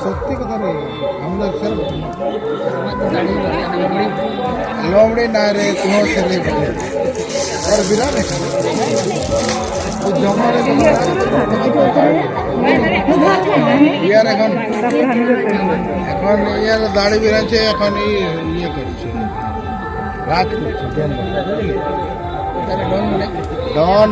সত্যি কথা রে আমাদের স্যার লোমড়ি না রে কোনো ছেলে বলে আর বিরাট জমারে ইয়ার এখন ইয়ার দাড়ি বেরাচ্ছে এখন ইয়ে করছে রাত করছে ডন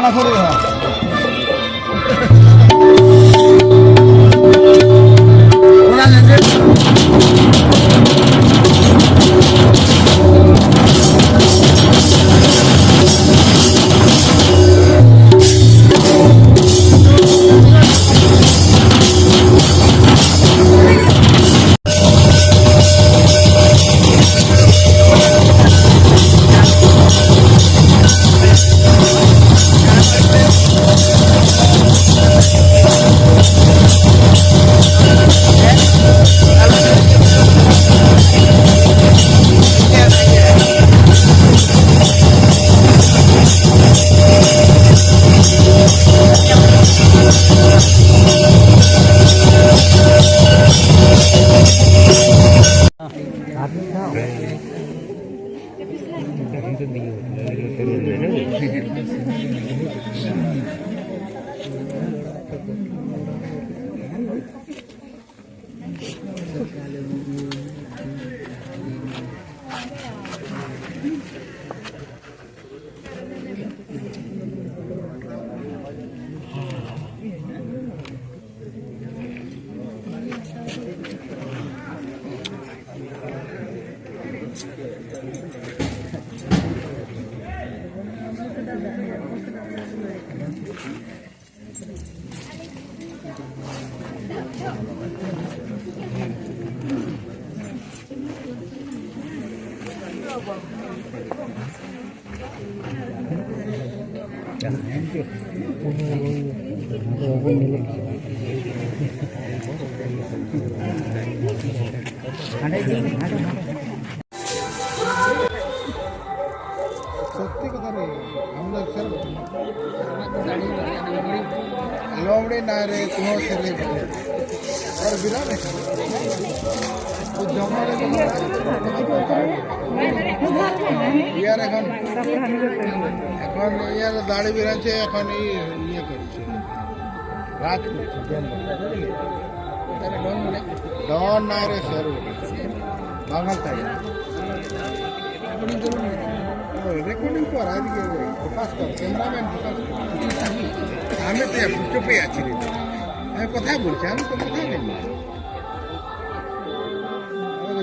না করে সত্যি কথা রে আমরা স্যার লোমড়ি না রে কোনো ছেলে আর বিরাট ও জমারে ইয়ার এখন ইয়ার দাড়ি বেরাচ্ছে এখন ইয়ে করছে রাত ডন না রে স্যার বাঙাল থাকে রেকর্ডিং কর আজকে ফোকাস কর ক্যামেরাম্যান ফোকাস কর আমি তো চুপে আছি রে আমি কোথায় বলছি আমি তো কোথায় নেই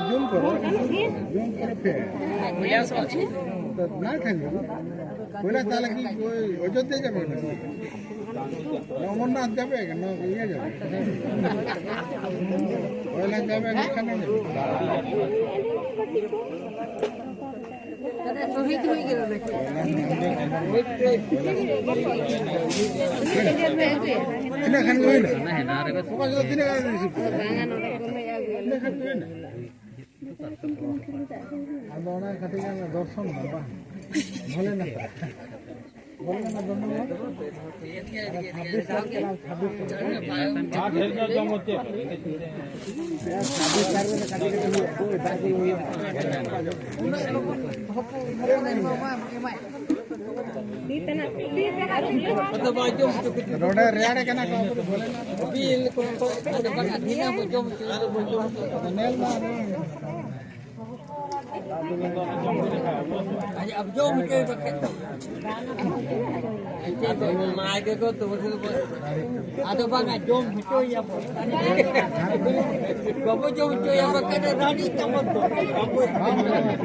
জুম করো জুম করে ফের না খাই বলে তাহলে কি ওই অযোধ্যা যাবে না অমরনাথ যাবে না ইয়ে যাবে ওইলা যাবে এখানে শহীদ হয়ে গেল নাকি দর্শন ভোলে না రేడే కన్నా अब जो मुझे मायके को तो आता बघा जो मुझे या बाबू जो मुझे या बघा राणी तमत बांगल